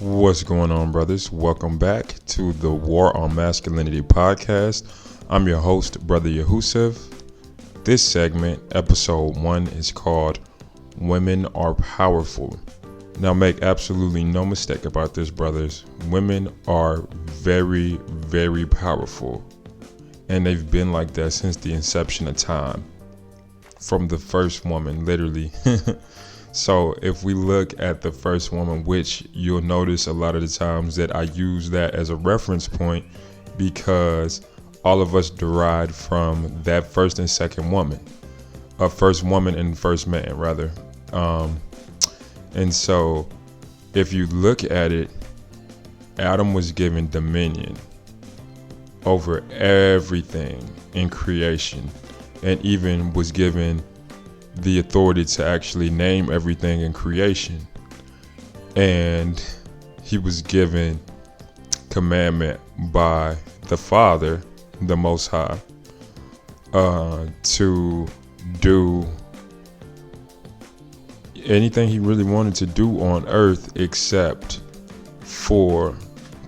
What's going on, brothers? Welcome back to the War on Masculinity podcast. I'm your host, Brother Yahusef. This segment, episode 1, is called Women Are Powerful. Now, make absolutely no mistake about this, brothers. Women are very, very powerful. And they've been like that since the inception of time. From the first woman, literally. So if we look at the first woman, which you'll notice a lot of the times that I use that as a reference point because all of us derived from that first and second woman, first woman and first man rather. And so if you look at it, Adam was given dominion over everything in creation and even was given the authority to actually name everything in creation. And he was given commandment by the Father, the Most High, to do anything he really wanted to do on earth except for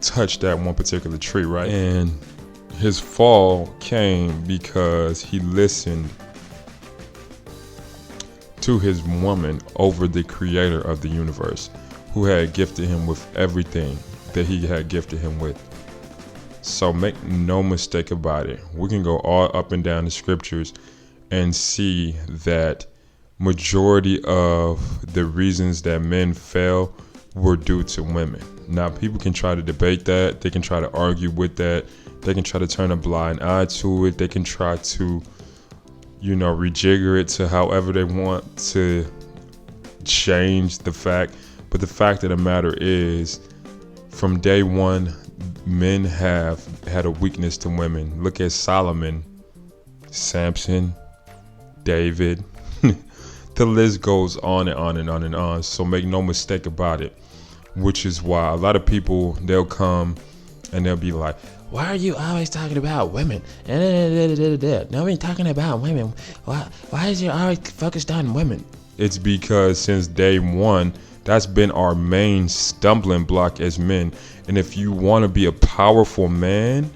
touch that one particular tree, right? And his fall came because he listened to his woman over the creator of the universe, who had gifted him with everything that he had gifted him with. So make no mistake about it. We can go all up and down the scriptures and see that majority of the reasons that men fell were due to women. Now, people can try to debate that. They can try to argue with that. They can try to turn a blind eye to it. They can try to rejigger it to however they want to change the fact. But the fact of the matter is, from day one, men have had a weakness to women. Look at Solomon, Samson, David. The list goes on and on and on and on. So make no mistake about it, which is why a lot of people, they'll come and they'll be like, why are you always talking about women? Nobody talking about women. Why is you always focused on women? It's because since day one, that's been our main stumbling block as men. And if you want to be a powerful man,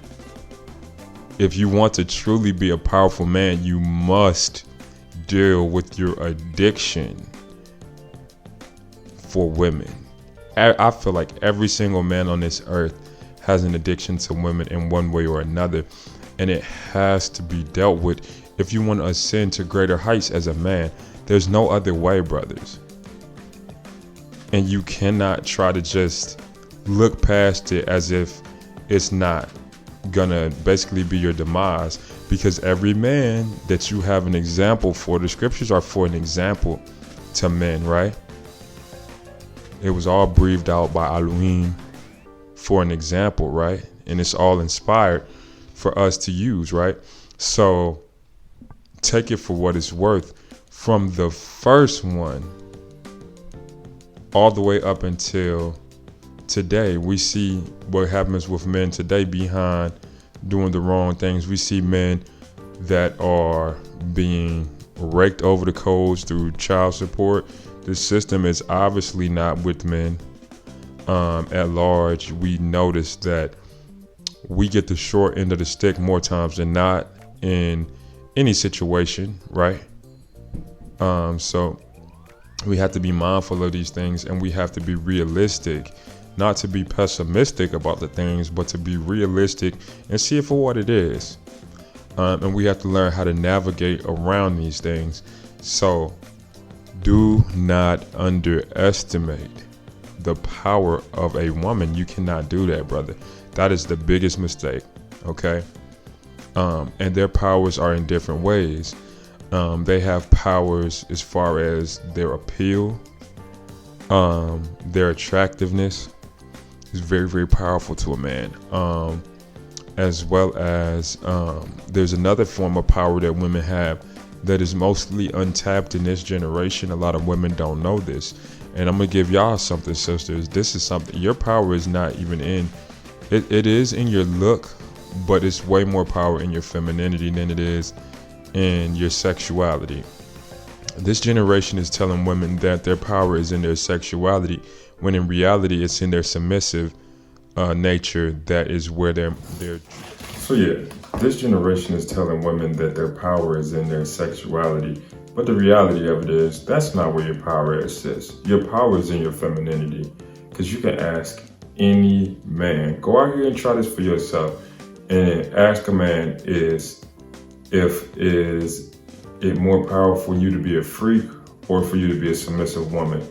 if you want to truly be a powerful man, you must deal with your addiction for women. I feel like every single man on this earth has an addiction to women in one way or another, and it has to be dealt with if you want to ascend to greater heights as a man. There's no other way, brothers. And you cannot try to just look past it as if it's not gonna basically be your demise, because every man that you have an example for, the scriptures are for an example to men, right? It was all breathed out by Elohim for an example, right? And it's all inspired for us to use, right? So take it for what it's worth. From the first one all the way up until today, we see what happens with men today behind doing the wrong things. We see men that are being raked over the coals through child support. The system is obviously not with men. At large, we notice that we get the short end of the stick more times than not in any situation, right? So we have to be mindful of these things, and we have to be realistic, not to be pessimistic about the things, but to be realistic and see it for what it is. And we have to learn how to navigate around these things. So do not underestimate the power of a woman. You cannot do that, brother. That is the biggest mistake. Okay. And their powers are in different ways. They have powers as far as their appeal, their attractiveness is very, very powerful to a man. As well as there's another form of power that women have that is mostly untapped in this generation. A lot of women don't know this. And I'm going to give y'all something, sisters. This is something, your power is not even in, it is in your look, but it's way more power in your femininity than it is in your sexuality. This generation is telling women that their power is in their sexuality, when in reality it's in their submissive nature that is where they're. So yeah, this generation is telling women that their power is in their sexuality, but the reality of it is that's not where your power sits. Your power is in your femininity, because you can ask any man. Go out here and try this for yourself, and ask a man is it more powerful for you to be a freak or for you to be a submissive woman?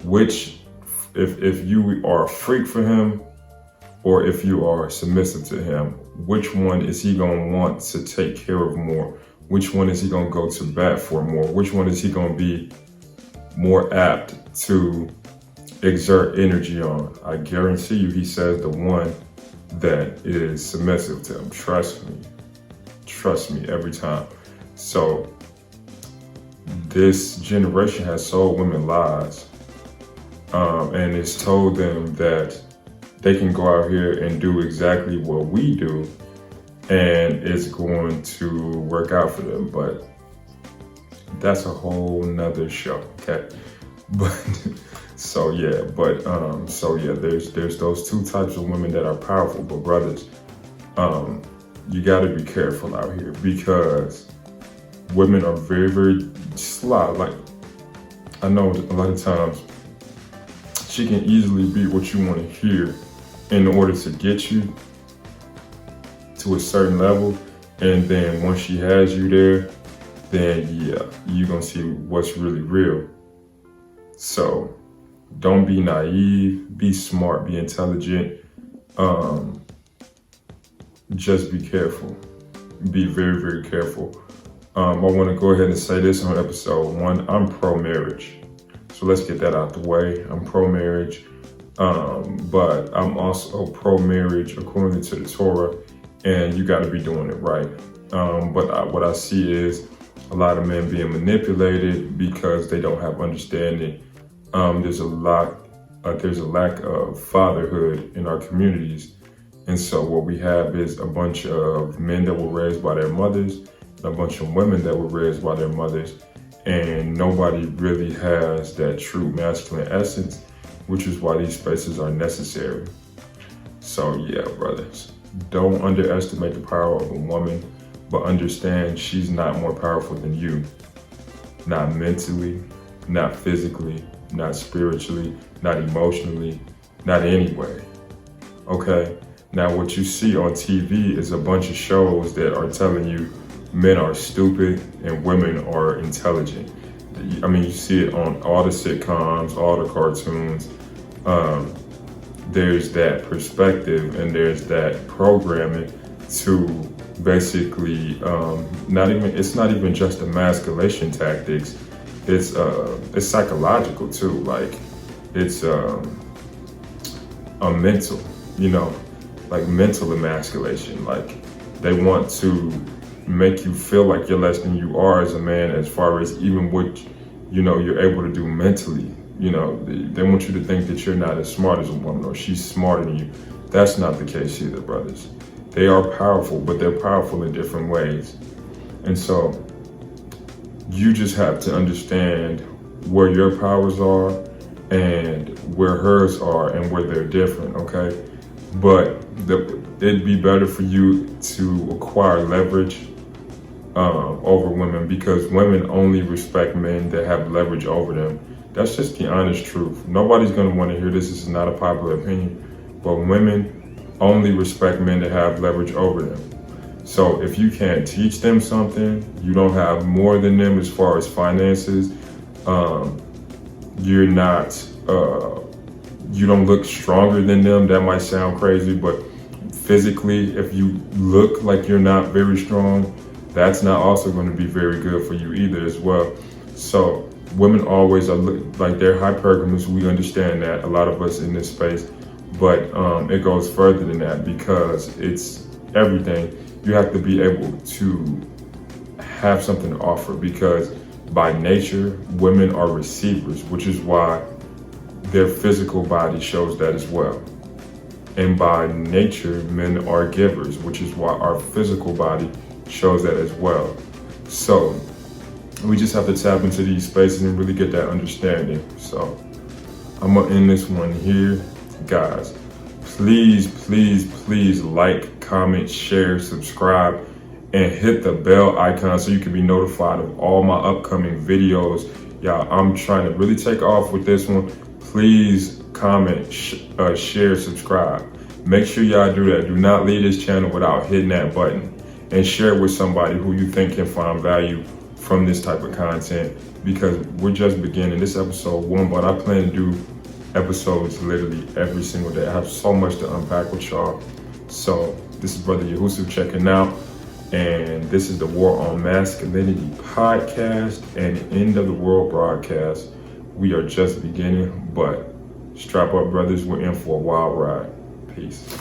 Which, if you are a freak for him or if you are submissive to him, which one is he going to want to take care of more? Which one is he going to go to bat for more? Which one is he going to be more apt to exert energy on? I guarantee you he says the one that is submissive to him. Trust me every time. So this generation has sold women lies, and it's told them that they can go out here and do exactly what we do and it's going to work out for them. But that's a whole nother show, okay? But there's those two types of women that are powerful. But brothers, you got to be careful out here, because women are very, very sly. Like, I know a lot of times she can easily be what you want to hear in order to get you to a certain level, and then once she has you there, then yeah, you're gonna see what's really real. So don't be naive, be smart, be intelligent. Just be careful. Be very, very careful. I want to go ahead and say this on episode 1. I'm pro-marriage. So let's get that out the way. I'm pro-marriage, but I'm also pro-marriage according to the Torah, and you got to be doing it right. But what I see is a lot of men being manipulated because they don't have understanding. There's a lack of fatherhood in our communities. And so what we have is a bunch of men that were raised by their mothers, and a bunch of women that were raised by their mothers, and nobody really has that true masculine essence, which is why these spaces are necessary. So yeah, brothers, don't underestimate the power of a woman, but understand she's not more powerful than you. Not mentally, not physically, not spiritually, not emotionally, not any way. Okay? Now, what you see on TV is a bunch of shows that are telling you men are stupid and women are intelligent. I mean, you see it on all the sitcoms, all the cartoons. There's that perspective and there's that programming to basically it's not even just emasculation tactics. It's psychological too. Like, it's a mental, like mental emasculation. Like, they want to make you feel like you're less than you are as a man, as far as even what you're able to do mentally. They want you to think that you're not as smart as a woman, or she's smarter than you. That's not the case either, brothers. They are powerful, but they're powerful in different ways. And so you just have to understand where your powers are and where hers are and where they're different, okay? But it'd be better for you to acquire leverage over women, because women only respect men that have leverage over them. That's just the honest truth. Nobody's going to want to hear this. This is not a popular opinion, but women only respect men that have leverage over them. So if you can't teach them something, you don't have more than them as far as finances, you're not, you don't look stronger than them. That might sound crazy, but physically, if you look like you're not very strong, that's not also going to be very good for you either as well. So women always are like, they're hypergamous. We understand that, a lot of us in this space, but it goes further than that, because it's everything. You have to be able to have something to offer, because by nature, women are receivers, which is why their physical body shows that as well. And by nature, men are givers, which is why our physical body shows that as well. So we just have to tap into these spaces and really get that understanding. So I'm gonna end this one here. Guys, please like, comment, share, subscribe, and hit the bell icon so you can be notified of all my upcoming videos. Y'all, I'm trying to really take off with this one. Please comment, share, subscribe. Make sure y'all do that. Do not leave this channel without hitting that button, and share with somebody who you think can find value from this type of content, because we're just beginning. This episode 1, but I plan to do episodes literally every single day. I have so much to unpack with y'all. So this is Brother Yahusef checking out, and this is the War on Masculinity podcast and End of the World broadcast. We are just beginning, but strap up, brothers. We're in for a wild ride. Peace.